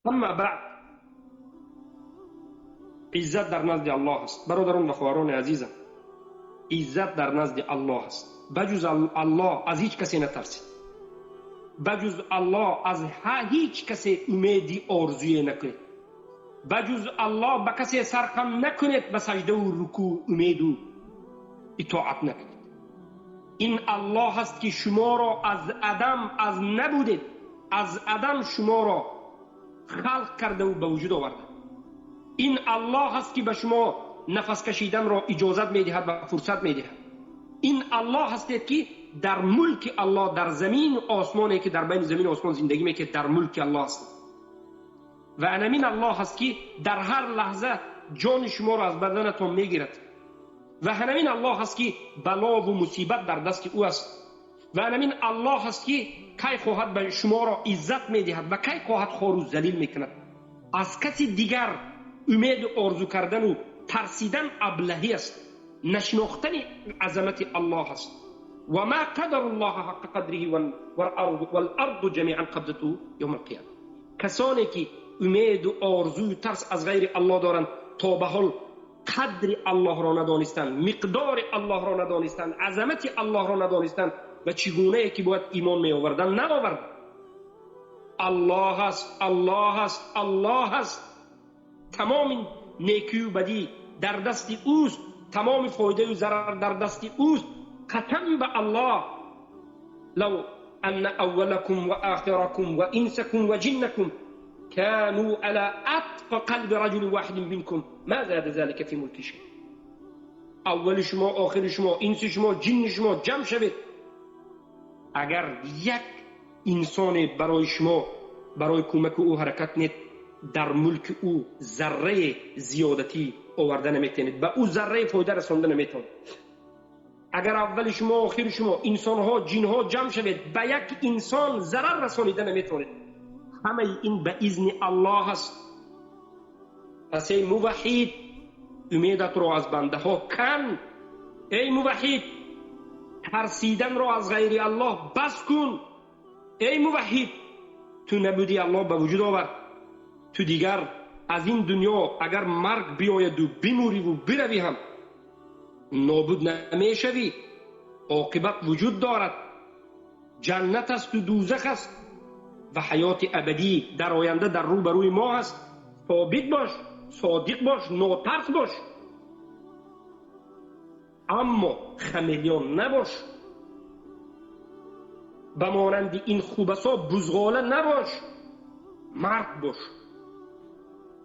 اما بعد، عزت در نزد الله است. برادران و خواهران عزیزم، عزت در نزد الله است. بجز الله از هیچ کسی نترسید. بجز الله از هیچ کسی امیدی آرزویی نکنید. بجز الله به کسی سرخم نکنید، به سجده و رکوع امید و اطاعت نکنید. این الله هست که شما را از عدم، از نبودید، از عدم شما را خلق کرده و به وجود آورده. این الله هست که به شما نفس کشیدن را اجازت میدهد و فرصت میدهد. این الله هست که در ملک الله، در زمین و آسمانی که در بین زمین و آسمان زندگی میکنه، در ملک الله است. و همین الله هست که در هر لحظه جان شما را از بدنتان میگیرد. و همین الله هست که بلا و مصیبت در دست او است. و همین الله هست که کی خواهد به شما را عزت میدهد و کی خواهد خوار و ذلیل میکند. از کسی دیگر امید آرزو کردن و ترسیدن ابلهی است. نشناختن عظمت الله است. و ما قدر الله حق قدره والارض جمیعا قبضته یوم القیامه. کسانی که امید و آرزو و ترس از غیر الله دارند تا به حال قدر الله را ندانستند، مقدار الله را ندانستند، عظمت الله را ندانستند و چگونه که باید ایمان می آوردن نآوردند. الله است، الله است، الله است. تمام نیکی و بدی در دست اوست. تمام فایده و ضرر در دست اوست. قسم به الله، لو ان اولکم و آخرکم و انسکم و جنکم كانوا على اتقى قلب رجل واحد منكم ما زاد ذلك في ملك شيء. اول شما، آخر شما، انس شما، جن شما جمع شوید، اگر یک انسان برای شما برای کمک او حرکت نید، در ملک او ذره زیادتی آورده نمیتونید، به او ذره فایده رسانده نمیتونید. اگر اول شما، آخر شما، انسان ها، جن ها جمع شوید، به یک انسان ضرر رسانیده نمیتونید. همه این به اذن الله است. پس ای موحد، امیدت را از بنده ها کن. ای موحد، ترسیدن را از غیر الله بس کن. ای موحد، تو نبودی الله به وجود آورد. تو دیگر از این دنیا اگر مرگ بیاید و بمیری و بروی هم نابود نمیشوی. عاقبت وجود دارد. جنت است و دوزخ است و حیات ابدی در آینده در روبروی ما هست. ثابت باش، صادق باش، ناترس باش، اما خمیلیان نباش. به مانند این خوبسا بزغاله نباش. مرد باش،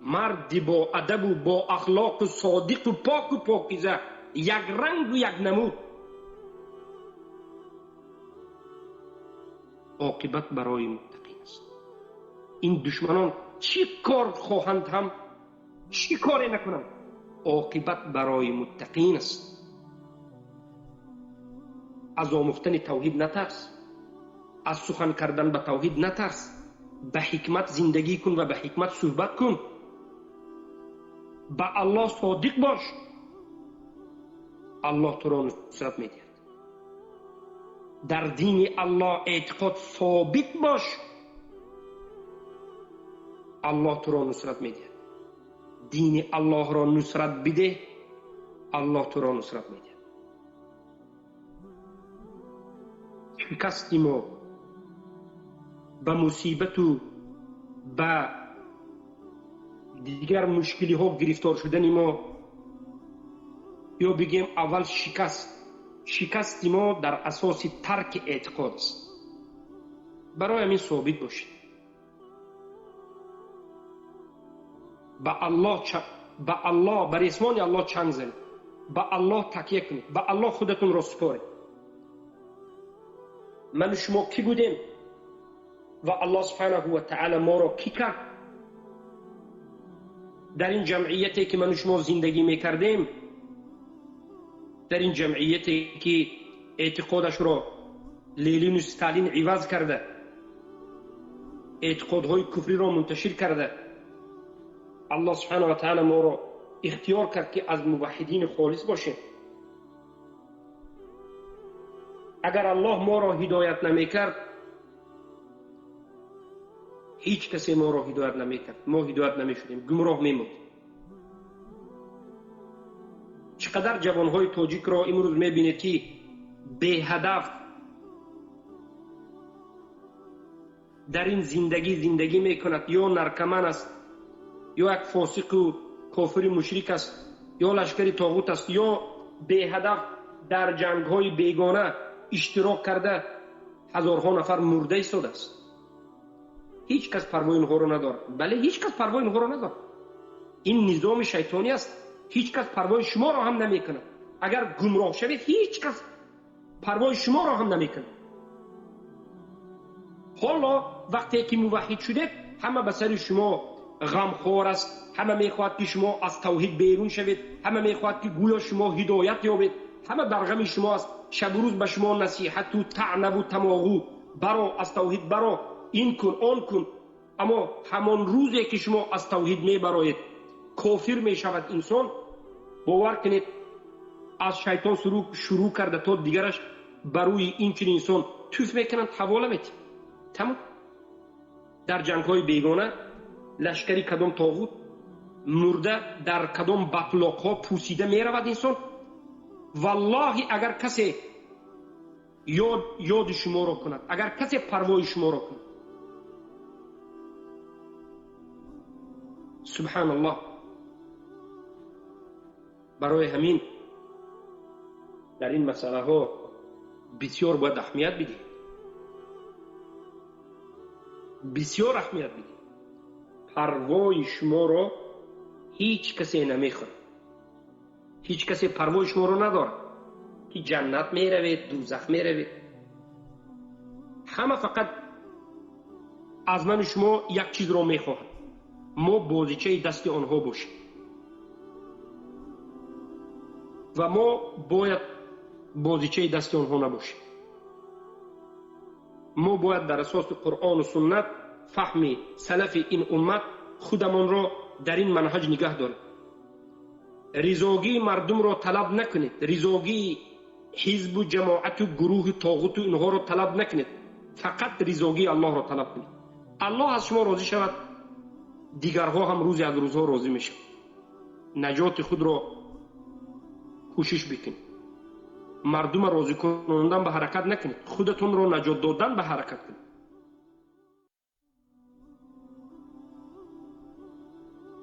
مردی با ادب و با اخلاق و صادق و پاک و پاکیزه، یک رنگ و یک نمود. عاقبت برای متقین است. این دشمنان چی کار خواهند هم چی کاری نکنند، عاقبت برای متقین است. از آموختن توحید نترس، از سخن کردن به توحید نترس. به حکمت زندگی کن و به حکمت صحبت کن. به الله صادق باش، الله تو را نصرت میدهد. در دین الله اعتقاد ثابت باش، الله تو را نصرت میدهد. دین الله را نصرت بده، الله تو را نصرت میدهد. شکست ما به مصیبت و به دیگر مشکلی ها گرفتار شدن ما، یا بگیم اول شکست ما در اساس ترک اعتقاد است. برای همین ثابت باشید. به الله بر اسمان الله چنگ زنید. به الله تکیه کنید. به الله خودتون را سپارید. من شما کی بودیم و الله سبحانه و تعالی ما را کی کرد؟ در این جمعیتی که من شما زندگی میکردیم، در این جمعیتی که اعتقادش را لنین و استالین عوض کرده، اعتقادهای کفری را منتشر کرده، الله سبحانه و تعالی ما را اختیار کرد که از موحدین خالص باشیم. اگر الله ما را هدایت نمی کرد، هیچ کسی ما را هدایت نمیکرد، ما هدایت نمیشدیم، گمراه میموند. چقدر جوانهای تاجیک را امروز میبینید که به هدف در این زندگی میکند، یا نرکمن است، یا یک فاسق و کافر مشرک است، یا لشکری طاغوت است، یا به هدف در جنگ‌های بیگانه اشتراک کرده هزارها نفر مرده ایستاده است. هیچ کس پروای اینها را ندارد. بله، هیچ کس پروای اینها را ندارد. این نظام شیطانی است. هیچ کس پروای شما را هم نمیکند. اگر گمراه شوید هیچ کس پروای شما را هم نمیکند. حالا وقتی که موحد شدید همه به سر شما غمخوار است، همه میخواهد که شما از توحید بیرون شوید، همه میخواهد که گویا شما هدایت یابید، همه در غم شما است. شب و روز به شما نصیحت و طعنه و تماغو، برو از توحید برو، این کن آن کن. اما همان روزی که شما از توحید میبرایید کافر میشود انسان، باور کنید از شیطان شروع کرده تا دیگرش بروی این چنین انسان توف میکنند، حواله میتید. تمام. در جنگ های بیگانه لشکری کدام طاغوت مرده در کدام بطلاق ها پوسیده میرود انسان. والله اگر کسی یاد شما را کند، اگر کسی پروای شما را کند، سبحان الله. برای همین در این مسئله ها بسیار باید اهمیت بدید، بسیار اهمیت بدید. پروای شما را هیچ کسی نمیخواد، هیچ کسی پروای شما را نداره که جنت میروید دوزخ میروید. همه فقط از من شما یک چیز را میخواهد، ما بازیچه دست آنها باشیم و ما باید بازیچه دست آنها نباشیم. ما باید در اساس قرآن و سنت فهم سلف این امت خودمان را در این منهج نگه داریم. رضاگی مردم را طلب نکنید، رضاگی حزب و جماعت و گروه طاغوت و اینها را طلب نکنید، فقط رضاگی الله را طلب کنید. الله از شما راضی شود، دیگرها هم روزی از روزها راضی میشن. نجات خود را کوشش بکنید، مردم راضی کنندن به حرکت نکنید، خودتون را نجات دادن به حرکت کنید.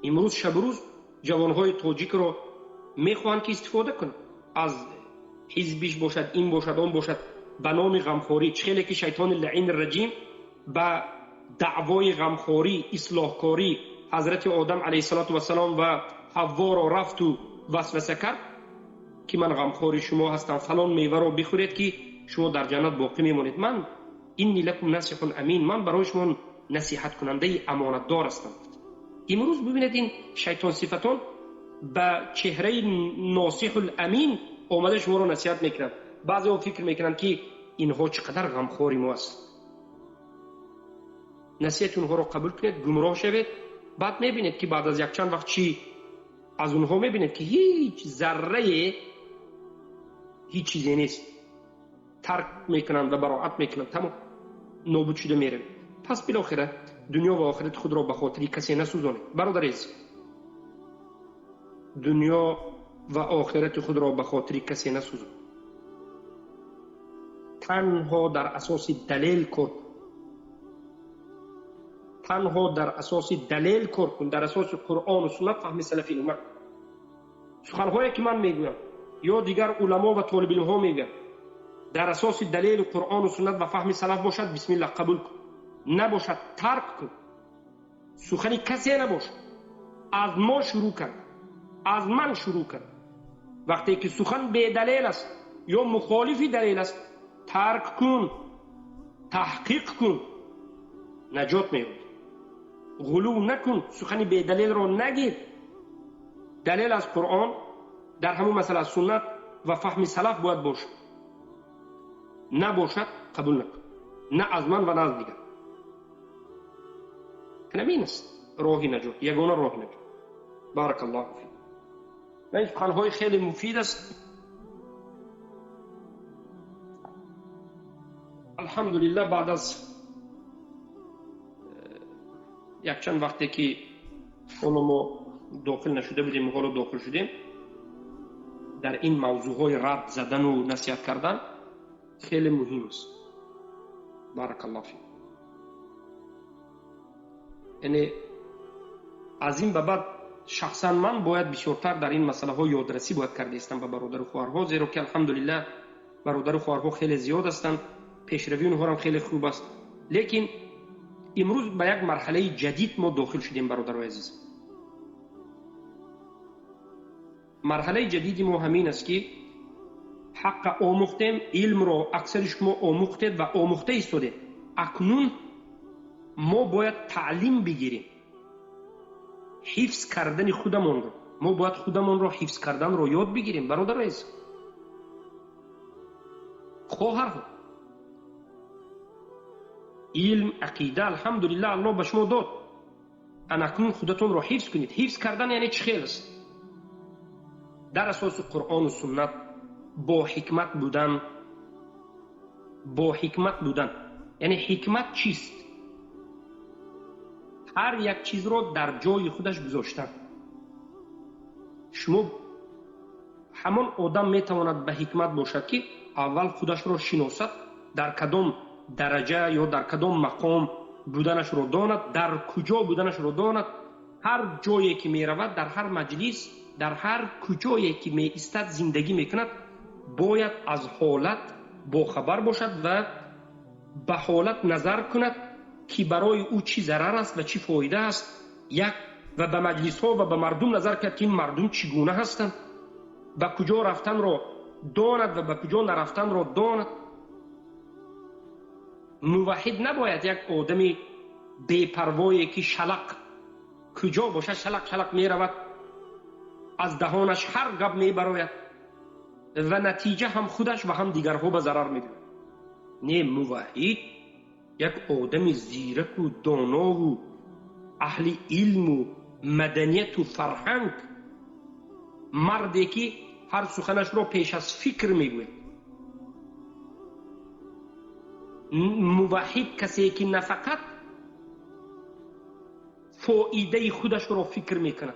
امروز شب روز جوانهای تاجیک را میخواهند که استفاده کنند از حزبش باشد، این باشد آن باشد، به نام غمخواری. خیلی که شیطان لعین الرجیم به دعوای غمخواری، اصلاحکاری حضرت آدم علیه السلام و حوا را رفت و وسوسه کرد که من غمخواری شما هستم، فلان میوه را بخورید که شما در جنت باقی میمانید. من اینی لکم ناصح امین، من برای شما نصیحت کننده امانت دار هستم. امروز ببینید این شیطان صفتان به چهره ناصح الامین آمده شما را نصیحت میکنند. بعضی ها فکر میکنند که اینها چقدر غمخواری ما است. نصیحت اونها را قبول کنید، گمراه شوید، بعد میبینید که بعد از یک چند وقت چی از اونها میبینید که هیچ ذره هیچ چیزی نیست، ترک میکنند و براعت میکنند، تمام نابود شده میره. پس بالاخره دنیا و آخرت خود را به خاطر کسی نسوزانید برادر عزیز. دنیا و آخرت خود را به خاطر کسی نسوزانید. تنها در اساس دلیل کار، تنها در اساس دلیل کار کن، در اساس قرآن و سنت فهم سلف امت. سخنهایی که من میگویم یا دیگر علما و طالب علم ها میگن در اساس دلیل قرآن و سنت و فهم سلف باشد، بسم الله قبول کن. نباشد ترک کن. سخنی کسی نباشد. از ما شروع کن، از من شروع کن. وقتی که سخن به دلیل است یا مخالف دلیل است ترک کن، تحقیق کن، نجات می‌یابی. غلو نکن، سخنی به دلیل را نگیر. دلیل از قرآن در همون مسئله سنت و فهم سلف باید باشد. نباشد قبول نکن، نه از من و نه از دیگر. همین است راه نجات، یگانه راه نجات. بارک الله فیک. این سخن‌های خیلی مفید است. الحمدلله بعد از یک چند وقتی که ما داخل نشده بودیم حالا داخل شدیم، در این موضوعهای رد زدن و نصیحت کردن خیلی مهم است. بارک الله فیک. یعنی از این به بعد شخصا من باید بسیارتر در این مسئله ها یادرسی باید کرده استم به برادر و خواهرها، زیرا که الحمدلله برادر و خواهرها خیلی زیاد هستند، پیشروی اونها هم خیلی خوب است. لیکن امروز به یک مرحله جدید ما داخل شدیم برادر و عزیز. مرحله جدیدی ما همین است که حق آموختیم، علم را اکثر شما آموختید و آموخته ایستادید. اکنون ما باید تعلیم بگیریم، حفظ کردن خودمان رو. ما باید خودمان رو حفظ کردن رو یاد بگیریم برادر عزیز. خواهرها، علم، عقیده الحمدلله الله به شما داد. اکنون خودتون رو حفظ کنید. حفظ کردن یعنی چه خیل است؟ در اساس قرآن و سنت با حکمت بودن. با حکمت بودن یعنی حکمت چیست؟ هر یک چیز رو در جای خودش گذاشتن. شما همان آدم میتواند به حکمت باشد که اول خودش رو شناسد، در کدام درجه یا در کدام مقام بودنش رو داند، در کجا بودنش رو داند. هر جایی که می رود، در هر مجلس، در هر کجایی که می ایستد زندگی میکند، باید از حالت با خبر باشد و به حالت نظر کند که برای او چی ضرر است و چی فایده است. یک و به مجلس ها و به مردم نظر کرد که این مردم چگونه هستند، به کجا رفتن را داند و به کجا نرفتن را داند. موحد نباید یک آدم بی پروایی که شلق کجا باشه شلق می رود، از دهانش هر گپ می براید و نتیجه هم خودش و هم دیگرها به ضرر می بیاید. نه، موحد یک آدم زیرک و دانا و اهل علم و مدنیت و فرهنگ، مردی که هر سخنش را پیش از فکر میگوید. موحد کسی که نه فقط فایده خودش را فکر میکند،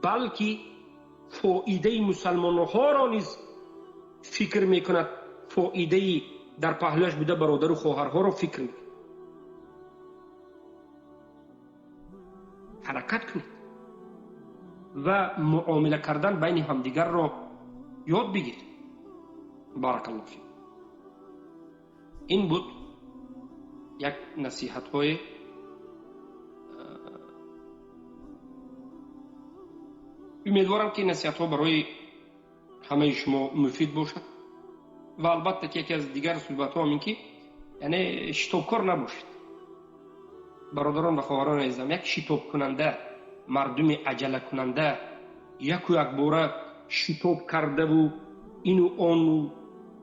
بلکه فایده مسلمانها را نیز فکر میکند، فایده در پهلوش بوده برادر و خواهرها را فکر میکند. حرکت کنید و معامله کردن بین همدیگر را یاد بگیرید. بارک الله فیک. این بود یک نصیحت های امیدوارم که نصیحت ها برای همه شما مفید باشد و البته که یکی از دیگر صحبت ها همین که یعنی شتابکار نباشید برادران و خواهران عزیزم. یک شتاب کننده، مردم عجله کننده، یک باره شتاب کرده و اینو آنو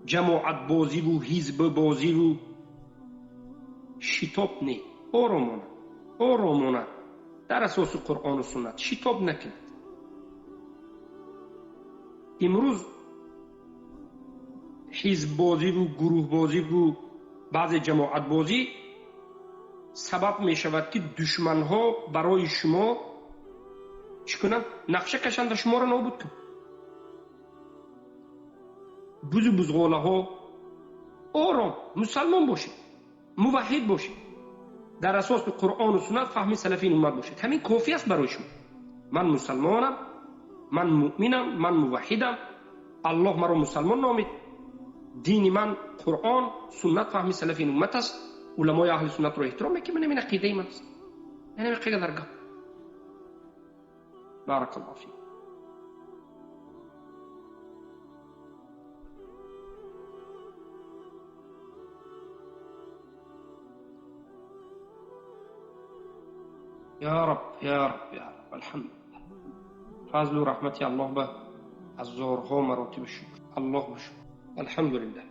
جماعت بازی و حزب بازی و شتاب نه. آرامانه در اساس قرآن و سنت شتاب نکنید. امروز حزب بازی و گروه بازی و بعض جماعت بازی سبب می شود که دشمن ها برای شما چی کنند؟ نقشه کشند و شما را نابود کنند. بزغاله ها آرام، مسلمان باشید، موحد باشید، در اساس قرآن و سنت فهم سلفین امت باشید. همین کافی است برای شما. من مسلمانم، من مؤمنم، من موحدم، الله مرا مسلمان نامید، دین من قرآن سنت فهم سلفین امت است، علمای اهل سنت را احترام میکنم. من عقیده من است، یعنی عقیده درگاه. بارک الله فیک. یا رب یا رب یا رب. الحمدلله. فضل و رحمت الله به هزارها مراتب شکر. الله بشکر. الحمدلله.